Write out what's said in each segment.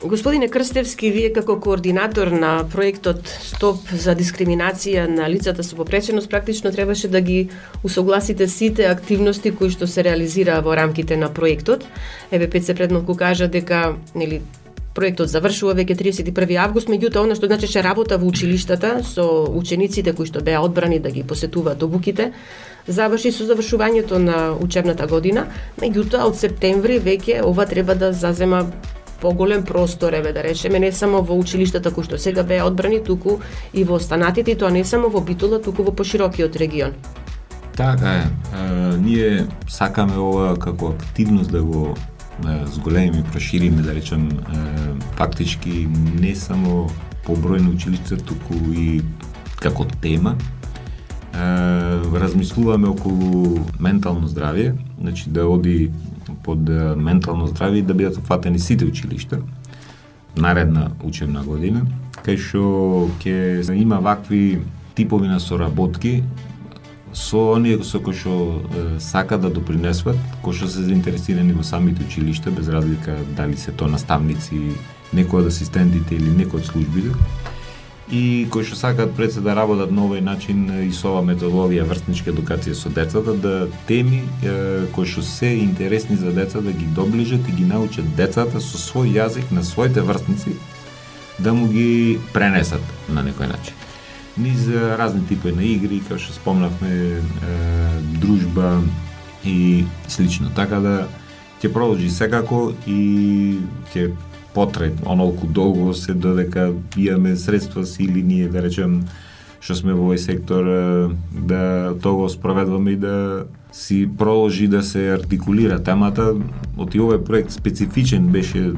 Господине Крстевски, вие како координатор на проектот Стоп за дискриминација на лицата со попреченост, практично требаше да ги усогласите сите активности кои што се реализираа во рамките на проектот. ЕВПЦ предмалку кажа дека проектот завршува веќе 31 август, меѓутоа она што значеше работа во училиштата со учениците кои што беа одбрани да ги посетуваат обуките, заврши со завршувањето на учебната година, меѓутоа од септември веќе ова треба да зазема поголем простор, да речеме, не само во училиштата кои што сега беа одбрани, туку и во останатите, и тоа не само во Битола, туку во поширокиот регион. Така е. Ние сакаме ова како активност да го зголемиме и прошириме, да речем, фактички не само по број на училишта, туку и како тема. Размислуваме околу ментално здравје, значи да оди под ментално здравје и да бидат опфатени сите училишта наредна учебна година, кај што ќе има вакви типови на соработки со оние со кои што сака да допринесват, кои што се заинтересирани во самите училишта, без разлика дали се тоа наставници, некои од асистентите или некои од службите, и кои што сакаат пред се да работат на овој начин и со ова методологија врсничка едукација со децата, да теми кои што се интересни за деца да ги доближат и ги научат децата со свој јазик на своите врсници да му ги пренесат на некој начин. Низ разни типи на игри, како што спомнавме, дружба и слично. Така да ќе продолжи секако и ќе потрае онолку долго се додека имаме средства, сили ние, да речем, што сме во овој сектор, да тоа го спроведуваме и да си продолжи да се артикулира темата. Од и овој проект специфичен беше,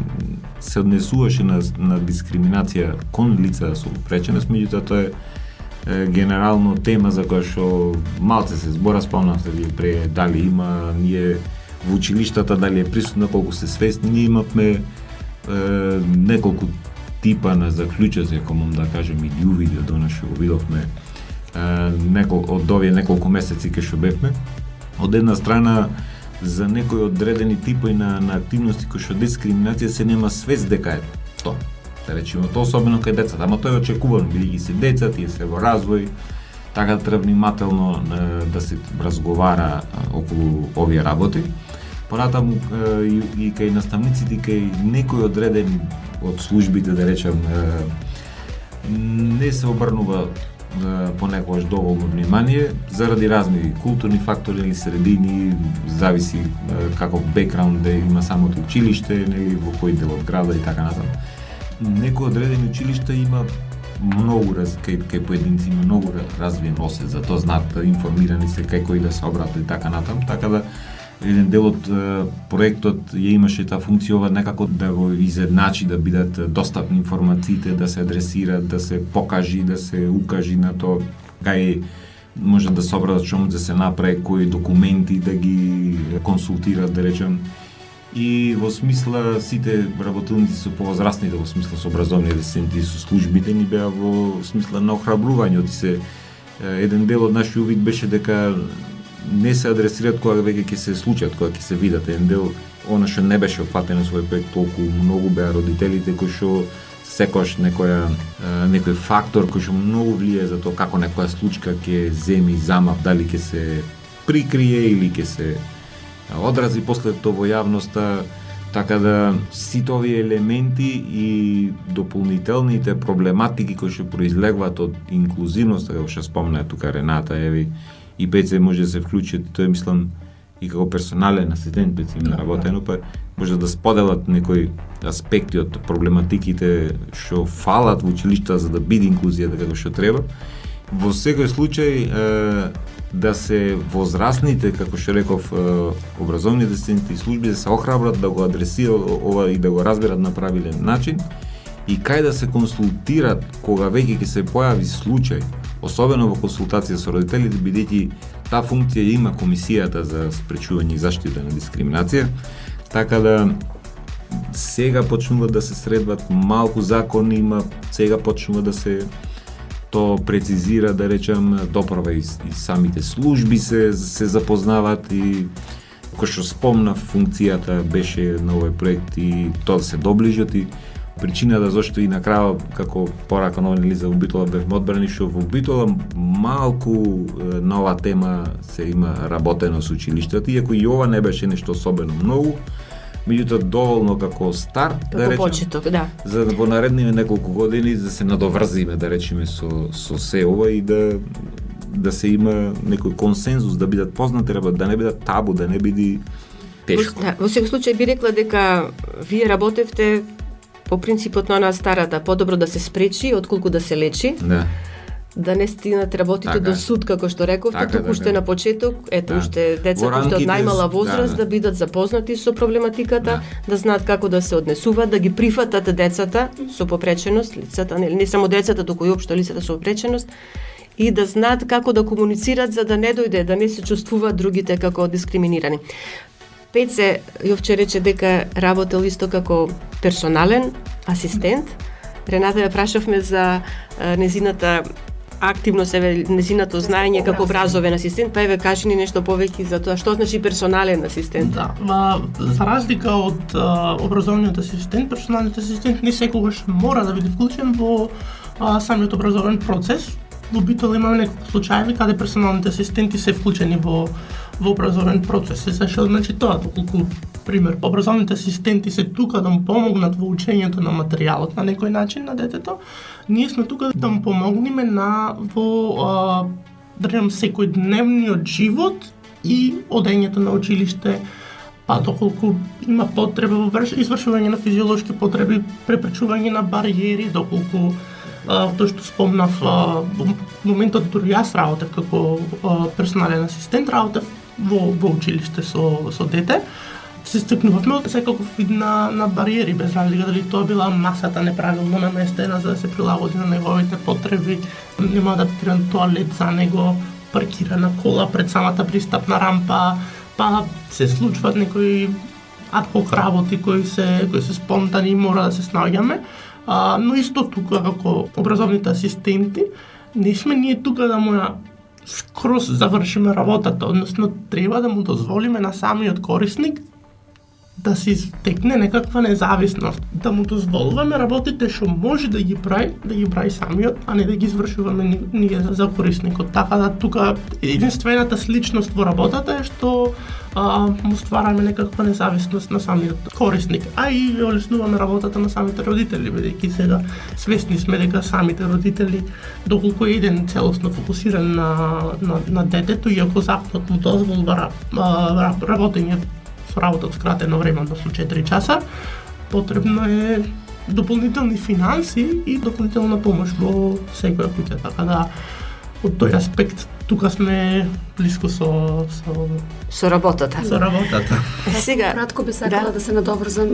се однесуваше на дискриминација кон лица со попреченост, меѓутоа тоа е генерално тема за која што малце се збора, спомнавте ви пре дали има ние во училиштата, дали е присутно, колку се свесни. Ние имавме неколку типа на заклучоци, ако мом да кажем, или увиди од она што го видовме од овие неколку месеци кај што бевме. Од една страна, за некои одредени типи на активности кои што дискриминација се нема свест дека е тоа. Да речеме, тоа особено кај децата, ама тоа е очекувано, бидејќи се деца, тие се во развој, така треба внимателно да се разговара околу овие работи. Понатаму и кај наставниците, кај некои одредени од службите, да речем, не се обрнува понекогаш доволно внимание заради разни културни фактори или средини, зависи каков бекграунд да има самото училиште, нели во кој дел од града и така натаму. Некои одредени училишта има многу кај поединци има многу развиен осет за тоа, знаат, информирани се кај кој да се обратат и така натаму, така да еден дел од проектот ја имаше таа функција некако да го изедначи, да бидат достапни информациите, да се адресираат, да се покажи, да се укажи на тоа кај може да се обрадат, што може да се направи, кои документи да ги консултират, да речем. И во смисла сите работилници со повозрастните, во смисла со образовните асистенти, со службите ни беа во смисла на охрабрување. Еден дел од нашиот увид беше дека не се адресираат кога веќе ќе се случат, кога ќе се видат. Еден дел, она што не беше опфатено со овој проект толку многу беа родителите кои што секојаш некој фактор кој што многу влијае за тоа како некоја случка ќе земи замав, дали ќе се прикрие или ќе се одрази после тоа во јавноста, така да сите овие елементи и дополнителните проблематики кои што произлегуваат од инклузивноста, како што спомна тука Рената, еви, и Пеце може да се вклучи, тоа мислам и како персонален асистент Пеце има работено, па може да споделат некои аспекти од проблематиките што фалат во училишта за да биде инклузијата како што треба. Во секој случај да се возрастните, како што реков, образовните асистенти и служби да се охрабрат да го адресираат ова и да го разберат на правилен начин и кај да се консултират кога веќе ќе се појави случај, особено во консултација со родителите, бидејќи таа функција има комисијата за спречување и заштита на дискриминација, така да сега почнуваат да се средбат малку закони, има сега почнува да се то прецизира, да речем, доправа и самите служби се запознават и кој што спомнав, функцијата беше на овој проект и тоа да се доближат и причината зашто и на крај како поракано нели за Битола бевме одбрани што во Битола малку на оваа тема се има работено со училиштата, иако и ова не беше нешто особено многу, меѓутоа доволно како старт, како да речем, почеток, да. за во наредните неколку години да се надоврзиме, да речеме со се ова и да се има некој консензус, да бидат познати, да не бидат табу, да не биде тешко. Во секој случај би рекла дека вие работевте по принципот на онаа старата, подобро да се спречи отколку да се лечи. Да не стигнат работите до суд, како што рековте, туку уште на почеток, уште децата уште од најмала возраст да бидат запознати со проблематиката, да знаат како да се однесуваат, да ги прифатат децата со попреченост, лицата, не само децата, туку и општо лицата со попреченост, и да знаат како да комуницираат за да не дојде, да не се чувствуваат другите како дискриминирани. Пеце Јовче рече дека работел исто како персонален асистент. Рената ја прашавме за незината активност, незиното знаење како образовен асистент, па еве кажи ни нешто повеќе за тоа што значи персонален асистент. Да, за разлика од образовниот асистент, персоналниот асистент не секогаш мора да биде вклучен во самиот образовен процес. Во Битола имаме неколку случаи каде персоналните асистенти се вклучени во образовен процес. Зашто значи тоа, доколку пример, образовните асистенти се тука да му помогнат во учењето на материјалот на некој начин на детето, ние сме тука да му помогнеме во секојдневниот живот и одењето на училиште, па доколку има потреба во извршување на физиолошки потреби, препречување на бариери, доколку тоа што спомнав, во моментот дури јас работев како персонален асистент, работев во училиште со дете, се стекнувавме од секаков вид на бариери, без разлика дали тоа била масата неправилно наместена за да се прилагоди на неговите потреби, нема адаптиран тоалет за него, паркирана кола пред самата пристапна рампа, па се случваат некои адхок работи кои се спонтани и мора да се снаоѓаме. Но исто тука, како образовните асистенти, не сме ние тука да му скроз завршиме работата, односно треба да му дозволиме на самиот корисник да си стекне некаква независност, да му дозволуваме работите што може да ги прави самиот, а не да ги извршуваме ние за корисникот. Така да тука единствената сличност во работата е што му ствараме некаква независност на самиот корисник, а и олеснуваме работата на самите родители, бидејќи сега свесни сме дека самите родители, доколку е еден целосно фокусиран на детето, иако законот му дозволува работење со работа од скратено време до 4 часа, потребно е дополнителни финанси и дополнителна помош во секоја куќа, така да од тој аспект тука сме блиску со работата. Сега кратко би сакала да се надоврзам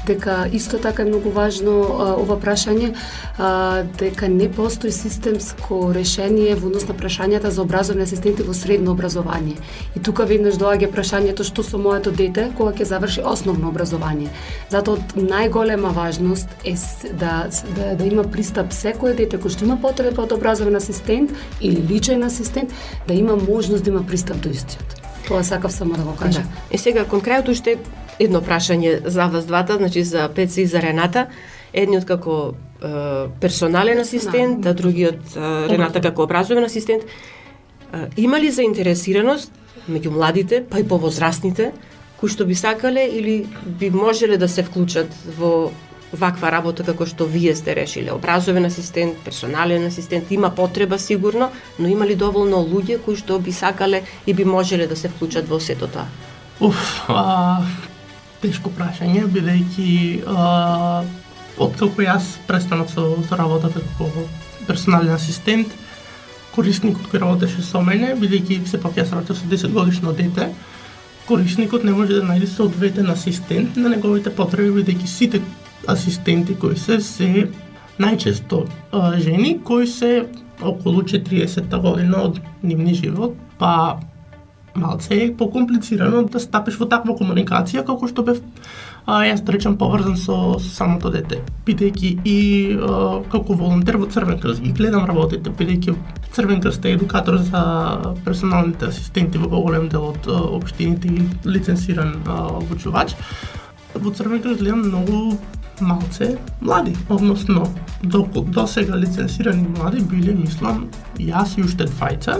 дека исто така е многу важно ова прашање, дека не постои системско решение во однос на прашањата за образовни асистенти во средно образование. И тука веднаш доаѓа прашањето што со моето дете кога ќе заврши основно образование. Затоа најголема важност е да има пристап секој дете кој што има потреба од образовен асистент или личен асистент, да има можност да има пристап до истиот. Тоа сакав само да го кажам. Да. Сега кон крајот уште едно прашање за вас двата, значи за Пеце и за Рената. Едниот како персонален асистент, а другиот Рената како образовен асистент. Има ли заинтересираност меѓу младите, па и повозрастните, кои што би сакале или би можеле да се вклучат во ваква работа како што вие сте решиле? Образовен асистент, персонален асистент, има потреба сигурно, но има ли доволно луѓе кои што би сакале и би можеле да се вклучат во сето тоа? Тешко прашање, бидејќи откако јас престанав со работата како персонален асистент, корисникот кој работеше со мене, бидејќи сепак јас работев со 10 годишно дете, корисникот не може да најде соодветен асистент на неговите потреби, бидејќи сите асистенти кои се најчесто жени кои се околу 40 година од нивни живот, па малце е покомплицирано да стапиш во таква комуникација како што бев јас да речам поврзан со самото дете. Бидејќи и како волонтер во Црвен крст ги гледам работите, бидејќи Црвен крст е едукатор за персоналните асистенти во голем дел од општините и лицензиран обучувач. Во Црвен крст гледам многу малце млади, односно до сега лицензирани млади биле, мислам, јас и уште двајца,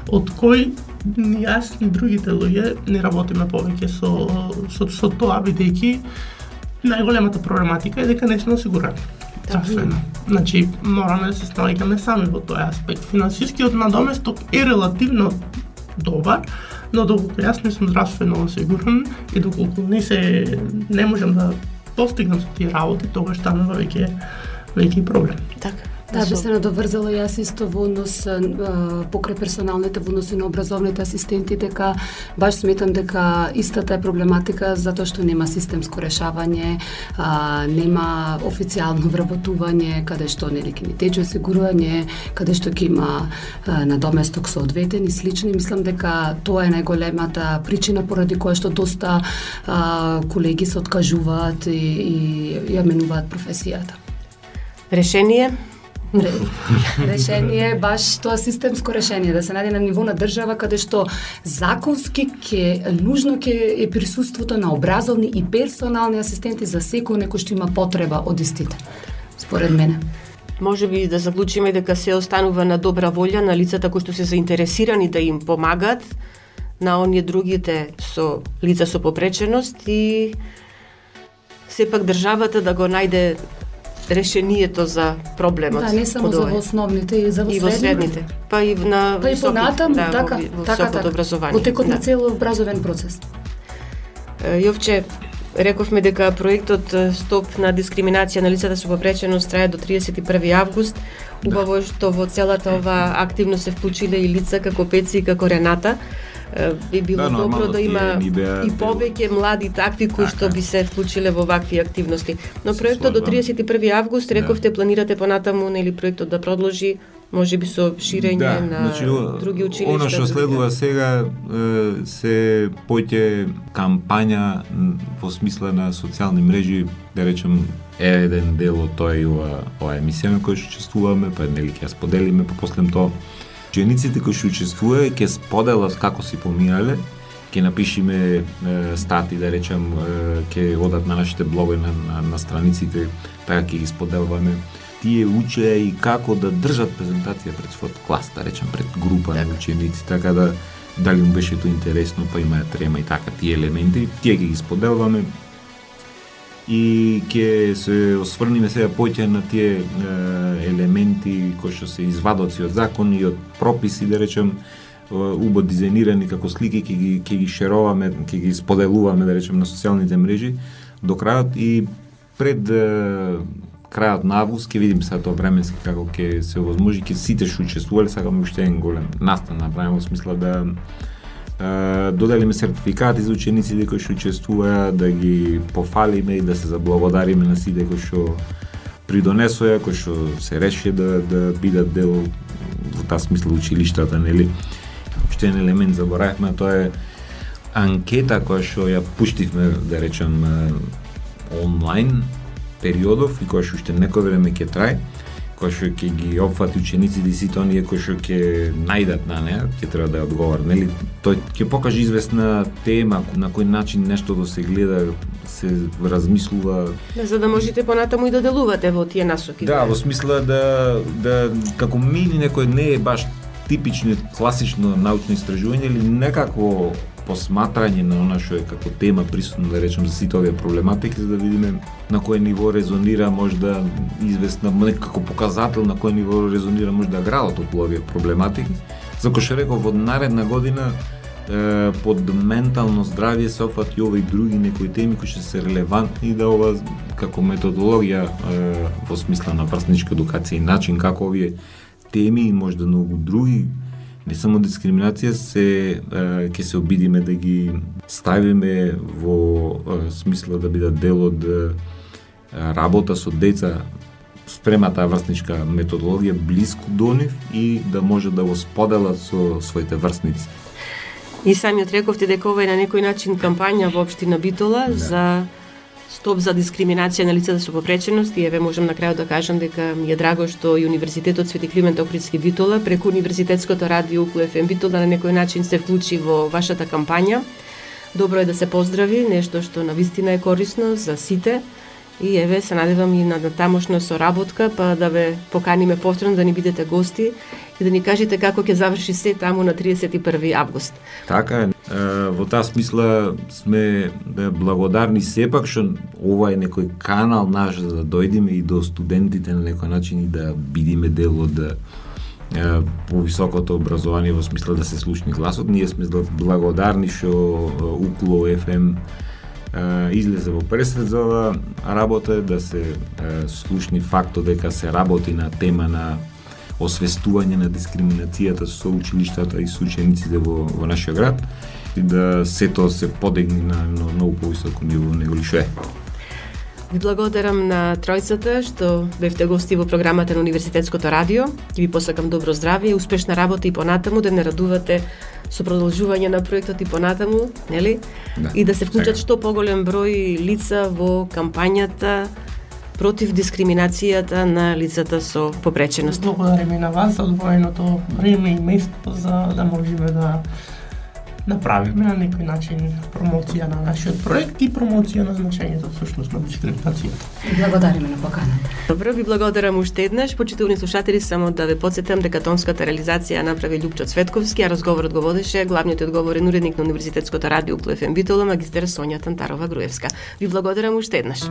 од кои ни јас ни другите луѓе не работиме повеќе со тоа, бидејќи најголемата проблематика е дека не сме осигурани. Здравствено. Значи, мораме да се снаоѓаме сами во тој аспект. Финансискиот надоместок е релативно добар, но доколку јас не сум здравствено осигурен и доколку не можам да постигнам со тие работи, тогаш станува веќе проблем. Така. Да, би се надоврзала јас исто во однос покрај персоналните во односи на образовните асистенти, дека баш сметам дека истата е проблематика затоа што нема системско решавање, нема официјално вработување, каде што нели ќе ни тече осигурување, каде што ќе има надоместок соодветен и слични. Мислам дека тоа е најголемата причина поради која што доста колеги се откажуваат и ја менуваат професијата. Решение баш тоа системско решение, да се најде на ниво на држава каде што законски ќе е присуството на образовни и персонални асистенти за секој некој што има потреба од истите. Според мене. Може би да заклучиме дека се останува на добра волја на лицата кои што се заинтересирани да им помагат, на оние другите со лица со попреченост и сепак државата да го најде решението за проблемот. Да, не само за основните, и за во средните. Па и на понатаму, така, образование. Во текот на цел образовен процес. Јовче, рековме дека проектот Стоп на дискриминација на лицата со попреченост трае до 31 август. Убаво што во целата ова активност се вклучиле и лица како Пеци и како Рената. Би било добро да има и повеќе млади такви кои што би се вклучиле во вакви активности. Но проектот до 31 август, рековте, планирате понатаму нели проектот да продолжи, можеби со ширење на други училишта. Оно што следува сега се поќе кампања во смисла на социјални мрежи, да речем, еден дел од тоа и ова емисија на која што учествуваме, па нели ќе ја споделиме, па после тоа учениците кои што учествуваат ќе споделат како си поминале, ќе напишеме стати, да речем, ќе одат на нашите блогови на страниците, така ќе ги споделваме. Тие учеа и како да држат презентација пред својот клас, да речем, пред група на ученици, така да дали му беше тоа интересно, па има трема и така тие елементи, тие ќе ги споделваме. И ќе се осврниме сега поќе на тие елементи кои што се извадоци од закони и од прописи, да речем, убаво дизајнирани како слики, ќе ги шероваме, ќе ги споделуваме, да речем, на социјалните мрежи до крајот и пред крајот на август ќе видим сега тоа временски како ќе се овозможи, ќе сите што учествувале, сакаме уште еден голем настан направиме во смисла да доделиме сертификати за учениците кои што учествуваа, да ги пофалиме и да се заблагодариме на сите кои што придонесоа, кои што се реши да бидат дел во таа смисла училиштата, нели? Уште еден елемент заборавме, тоа е анкета која што ја пуштивме, да речем, онлайн периодов и која што уште некој време ќе трае, која што ќе ги опфати учениците и сите оние кои што ќе најдат на неа, ќе треба да ја одговарат, нели? Тој ќе покаже известна тема, на кој начин нешто да се гледа, се размислува. За да можете понатаму и да делувате во тие насоки. Да, во смисла да како мини некој не е баш типично класично научно истражување или некако посматрање на она што е како тема присутно, да речем, за сите овие проблематики, за да видиме на кој ниво резонира можда известна, некако показател на кој ниво резонира можда градот околу овие проблематики. За кој што реков, во наредна година под ментално здравје се опфати ова и други некои теми кои што се релевантни да ова како методологија во смисла на врсничка едукација и начин како овие теми и можда многу други, не само дискриминација, ќе се обидиме да ги ставиме во смисла да бидат дел од работа со деца спрема таа врсничка методологија блиску до нив и да може да го споделат со своите врсници. И самиот рековте дека ова е на некој начин кампања во општина Битола за Стоп за дискриминација на лицата со попреченост и еве можам на крајот да кажам дека ми е драго што и Универзитетот Свети Климент Охридски Битола преку Универзитетското радио УКЛУ ФМ Битола на некој начин се вклучи во вашата кампања. Добро е да се поздрави, нешто што навистина е корисно за сите И еве се надевам и на тамошна соработка, па да ве поканиме повторно да ни бидете гости и да ни кажете како ќе заврши се таму на 31 август. Така е. Во таа смисла сме благодарни сепак што ова е некој канал наш за да дојдеме и до студентите на некој начин и да бидиме дел од повисокото образование во смисла да се слушни гласот. Ние сме благодарни што Укло FM излезе во пресвет за ова работа, да се слушни фактот дека се работи на тема на освестување на дискриминацијата со училиштата и со учениците во нашиот град и да сето се подигни на многу повисоко ниво него ли што е. Ви благодарам на тројцата што бевте гости во програмата на Универзитетското радио. Ќе ви посакам добро здравје и успешна работа и понатаму, да не радувате со продолжување на проектот и понатаму, нели? Да. И да се вклучат што поголем број лица во кампањата против дискриминацијата на лицата со попреченост. Благодарим и на вас за одвоеното време и место за да можеме да направиме на некој начин промоција на нашиот проект и промоција на значењето всушност на дискриминацијата. Благодариме на поканата. Добро, ви благодарам уште еднаш. Почитувани слушатели, само да ве потсетам дека тонската реализација направи Љупчо Цветковски, а разговорот го водеше главниот одговорен уредник на Универзитетското радио Укло FM Битола, магистер Сонја Тантарова Груевска. Ви благодарам уште еднаш.